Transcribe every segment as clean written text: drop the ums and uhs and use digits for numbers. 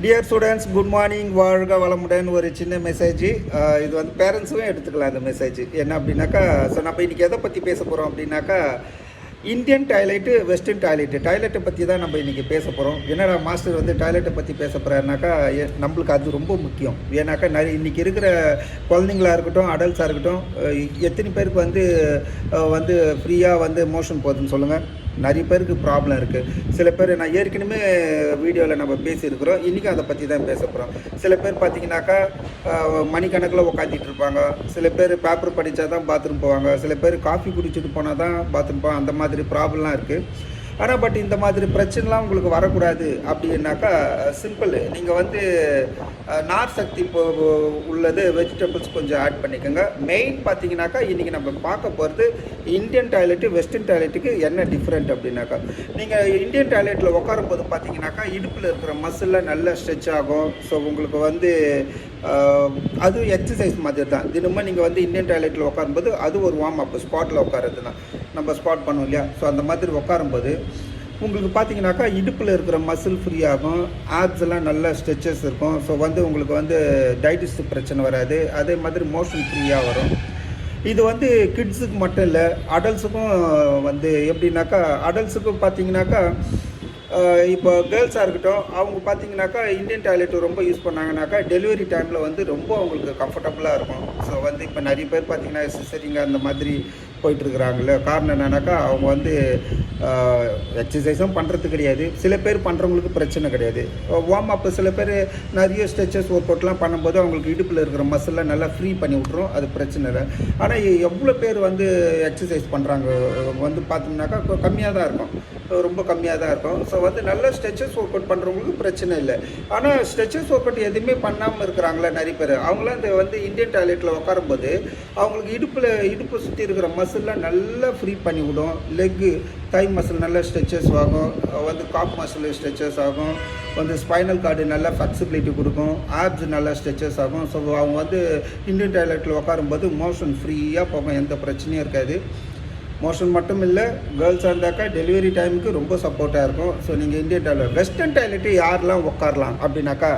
Dear students, good morning. வாழ்க வளமுடன். ஒரு சின்ன மெசேஜ். இது வந்து பேரண்ட்ஸும் எடுத்துக்கலாம் இந்த மெசேஜ். என்ன அப்படின்னாக்கா, ஸோ நம்ம இன்றைக்கி எதை பற்றி பேச போகிறோம் அப்படின்னாக்கா, இந்தியன் டாய்லெட்டு, வெஸ்டர்ன் டாய்லெட்டை பற்றி தான் நம்ம இன்றைக்கி பேச போகிறோம். என்னடா மாஸ்டர் வந்து டாய்லெட்டை பற்றி பேச போகிறாருனாக்கா, நம்மளுக்கு அது ரொம்ப முக்கியம். ஏன்னாக்கா நிறைய இன்றைக்கி இருக்கிற குழந்தைங்களாக இருக்கட்டும், அடல்ட்ஸாக இருக்கட்டும், எத்தனை பேருக்கு வந்து ஃப்ரீயாக வந்து மோஷன் போகுதுன்னு சொல்லுங்கள். நிறைய பேருக்கு ப்ராப்ளம் இருக்குது. சில பேர் நான் ஏற்கனவே வீடியோவில் நம்ம பேசியிருக்கிறோம், இன்றைக்கும் அதை பற்றி தான் பேச போகிறோம். சில பேர் பார்த்திங்கனாக்கா மணிக்கணக்கில் உட்காந்துட்டு இருப்பாங்க. சில பேர் பேப்பர் படித்தா தான் பாத்ரூம் போவாங்க. சில பேர் காஃபி குடிச்சிட்டு போனால் தான் பாத்ரூம் போவாங்க. அந்த மாதிரி ப்ராப்ளம்லாம் இருக்குது. ஆனால் பட் இந்த மாதிரி பிரச்சனைலாம் உங்களுக்கு வரக்கூடாது அப்படின்னாக்கா சிம்பிள். நீங்கள் வந்து நார் சக்தி உள்ளது வெஜிடபிள்ஸ் கொஞ்சம் ஆட் பண்ணிக்கோங்க. மெயின் பார்த்தீங்கன்னாக்கா இன்றைக்கி நம்ம பார்க்க போகிறது இந்தியன் டாய்லெட்டு, வெஸ்டர்ன் டாய்லெட்டுக்கு என்ன டிஃப்ரெண்ட் அப்படின்னாக்கா, நீங்கள் இந்தியன் டாய்லெட்டில் உட்காரும்போது பார்த்தீங்கன்னாக்கா இடுப்பில் இருக்கிற மசிலில் நல்லா ஸ்ட்ரெச் ஆகும். ஸோ உங்களுக்கு வந்து அது எக்ஸசைஸ் மாதிரி தான். தினமும் நீங்கள் வந்து இந்தியன் டாய்லெட்டில் உட்காரும்போது அது ஒரு வார்ம் அப், ஸ்பாட்டில் உட்காரது தான். நம்ம ஸ்பாட் பண்ணுவோம் இல்லையா? ஸோ அந்த மாதிரி உட்காரும்போது உங்களுக்கு பார்த்தீங்கன்னாக்கா இடுப்பில் இருக்கிற மசில் ஃப்ரீ ஆகும், ஆப்ஸ் எல்லாம் நல்ல ஸ்ட்ரெச்சஸ் இருக்கும். ஸோ வந்து உங்களுக்கு வந்து டைஜஸ்டிவ் பிரச்சனை வராது. அதே மாதிரி மோஷன் ஃப்ரீயாக வரும். இது வந்து கிட்ஸுக்கு மட்டும் இல்லை, அடல்ட்ஸுக்கும் வந்து எப்படின்னாக்கா, அடல்ட்ஸுக்கும் பார்த்தீங்கன்னாக்கா இப்போ கேர்ள்ஸாக இருக்கட்டும், அவங்க பார்த்தீங்கன்னாக்கா இந்தியன் டாய்லெட் ரொம்ப யூஸ் பண்ணாங்கனாக்கா டெலிவரி டைமில் வந்து ரொம்ப அவங்களுக்கு கம்ஃபர்டபுளாக இருக்கும். ஸோ வந்து இப்போ நிறைய பேர் பார்த்தீங்கன்னா சிசரிங்க அந்த மாதிரி போயிட்டுருக்குறாங்கல்ல. காரணம் என்னன்னாக்கா அவங்க வந்து எக்ஸசைஸும் பண்ணுறது கிடையாது. சில பேர் பண்ணுறவங்களுக்கு பிரச்சனை கிடையாது. வார்ம் அப்பு சில பேர் நிறைய ஸ்ட்ரெச்சஸ் ஒர்க் அவுட்லாம் பண்ணும்போது அவங்களுக்கு இடுப்பில் இருக்கிற மசில்லாம் நல்லா ஃப்ரீ பண்ணி விட்ரும். அது பிரச்சனை இல்லை. ஆனால் எவ்வளோ பேர் வந்து எக்ஸசைஸ் பண்ணுறாங்க வந்து பார்த்தோம்னாக்கா கம்மியாக தான் இருக்கும், ரொம்ப கம்மியாக தான் இருக்கும். ஸோ வந்து நல்ல ஸ்ட்ரெச்சஸ் ஒர்க் அவுட் பண்ணுறவங்களுக்கு பிரச்சனை இல்லை. ஆனால் ஸ்ட்ரெச்சஸ் ஒர்க் அவுட் எதுவுமே பண்ணாமல் இருக்கிறாங்களே நிறைய பேர். அவங்களாம் இந்த வந்து இந்தியன் டாய்லெட்டில் உட்காரும்போது அவங்களுக்கு இடுப்பை சுற்றி இருக்கிற மசில்லாம் நல்லா ஃப்ரீ பண்ணி விடும். லெக்கு, தை மசில் நல்லா ஸ்ட்ரெச்சஸ் ஆகும். வந்து காப் மசில் ஸ்ட்ரெச்சஸ் ஆகும். வந்து ஸ்பைனல் கார்டு நல்லா ஃப்ளெக்சிபிலிட்டி கொடுக்கும். ஆப்ஸ் நல்லா ஸ்ட்ரெச்சஸ் ஆகும். ஸோ அவங்க வந்து இந்தியன் டாய்லெட்டில் உட்காரும்போது மோஷன் ஃப்ரீயாக போகும், எந்த பிரச்சனையும் இருக்காது. மோஷன் மட்டும் இல்லை, கேர்ள்ஸாக இருந்தாக்கா டெலிவரி டைமுக்கு ரொம்ப சப்போர்ட்டாக இருக்கும். ஸோ நீங்கள் இந்தியன் டாய்லெட், வெஸ்டர்ன் டாய்லெட்டு யாரெல்லாம் உட்காரலாம் அப்படின்னாக்கா,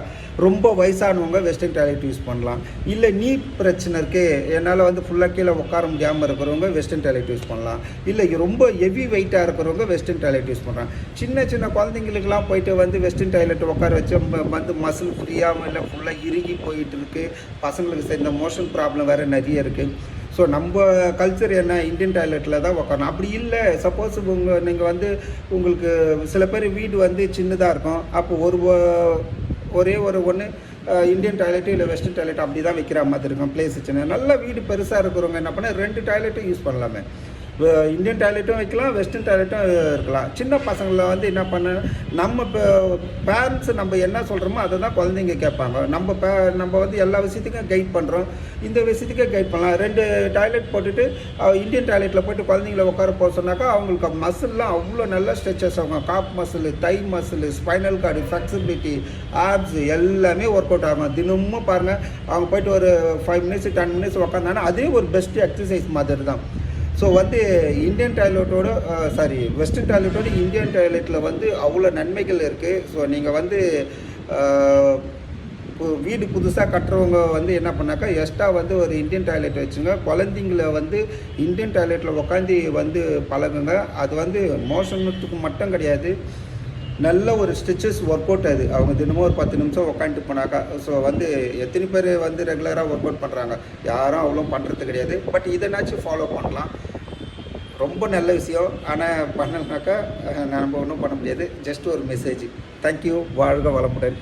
ரொம்ப வயசானவங்க வெஸ்டர்ன் டாய்லெட் யூஸ் பண்ணலாம். இல்லை நீ பிரச்சனை இருக்குது, என்னால் வந்து ஃபுல்லாக கீழே உட்கார முடியாமல் இருக்கிறவங்க வெஸ்டர்ன் டாய்லெட் யூஸ் பண்ணலாம். இல்லை ரொம்ப ஹெவி வெயிட்டாக இருக்கிறவங்க வெஸ்டர்ன் டாய்லெட் யூஸ் பண்ணுறாங்க. சின்ன குழந்தைங்களுக்கெல்லாம் போயிட்டு வந்து வெஸ்டர்ன் டாய்லெட் உட்கார வச்சு வந்து மசில் ஃப்ரீயாக இல்லை ஃபுல்லாக இறுகி போயிட்டு இருக்குது. பசங்களுக்கு சேர்ந்த மோஷன் ப்ராப்ளம் வேறு நிறைய இருக்குது. ஸோ நம்ம கல்ச்சர் என்ன, இந்தியன் டாய்லெட்டில் தான் உட்காரணும். அப்படி இல்லை, சப்போஸ் நீங்கள் வந்து உங்களுக்கு சில பேர் வீடு வந்து சின்னதாக இருக்கும். அப்போ ஒரே ஒன்று இந்தியன் டாய்லெட்டு இல்லை வெஸ்டர்ன் டாய்லெட் அப்படி தான் வைக்கிற மாதிரி இருக்கும். பிளேஸ் சின்ன, நல்ல வீடு பெருசாக இருக்கிறவங்க என்ன பண்ணால் 2 டாய்லெட்டும் யூஸ் பண்ணலாமே. இந்தியன் டாய்லெட்டும் வைக்கலாம், வெஸ்டர்ன் டாய்லெட்டும் இருக்கலாம். சின்ன பசங்களை வந்து என்ன பண்ண, நம்ம பேரண்ட்ஸ் நம்ம என்ன சொல்கிறோமோ அதை தான் குழந்தைங்க கேட்பாங்க. நம்ம வந்து எல்லா விஷயத்துக்கும் கைட் பண்ணுறோம், இந்த விஷயத்துக்கே கைட் பண்ணலாம். 2 டாய்லெட் போட்டுட்டு இந்தியன் டாய்லெட்டில் போய்ட்டு குழந்தைங்கள உட்கார போக சொன்னாக்கா அவங்களுக்கு மசில்லாம் அவ்வளோ நல்லா ஸ்ட்ரெச்சஸ் ஆகும். Calf muscle, thigh muscle, spinal cord, flexibility, abs எல்லாமே ஒர்க் அவுட் ஆகும். தினமும் பாருங்கள், அவங்க போய்ட்டு ஒரு 5 மினிட்ஸ் 10 மினிட்ஸ் உட்காந்தாங்கன்னா அதே ஒரு பெஸ்ட்டு எக்ஸசைஸ் மாதிரி தான். ஸோ வந்து இந்தியன் டாய்லெட்டோட வெஸ்டர்ன் டாய்லெட்டோட இந்தியன் டாய்லெட்டில் வந்து அவ்வளோ நன்மைகள் இருக்குது. ஸோ நீங்கள் வந்து வீடு புதுசாக கட்டுறவங்க வந்து என்ன பண்ணாக்கா எக்ஸ்ட்ரா வந்து ஒரு இந்தியன் டாய்லெட் வச்சுங்க. குழந்தைங்கள வந்து இந்தியன் டாய்லெட்டில் உட்காந்து வந்து பழகுங்க. அது வந்து மோஷனுக்கு மட்டும் கிடையாது, நல்ல ஒரு ஸ்ட்ரெச்சஸ் ஒர்க் அவுட். அது அவங்க தினமும் ஒரு 10 நிமிஷம் உட்காந்துட்டு போனாக்கா. ஸோ வந்து எத்தனை பேர் வந்து ரெகுலராக ஒர்க் அவுட் பண்ணுறாங்க, யாரும் அவ்வளோ பண்ணுறது கிடையாது. பட் இதனாச்சும் ஃபாலோ பண்ணலாம், ரொம்ப நல்ல விஷயம். ஆனால் பண்ணலனாக்கா நம்ம ஒன்றும் பண்ண முடியாது. ஜஸ்ட் ஒரு மெசேஜ். தேங்க்யூ. வாழ்க வளமுடன்.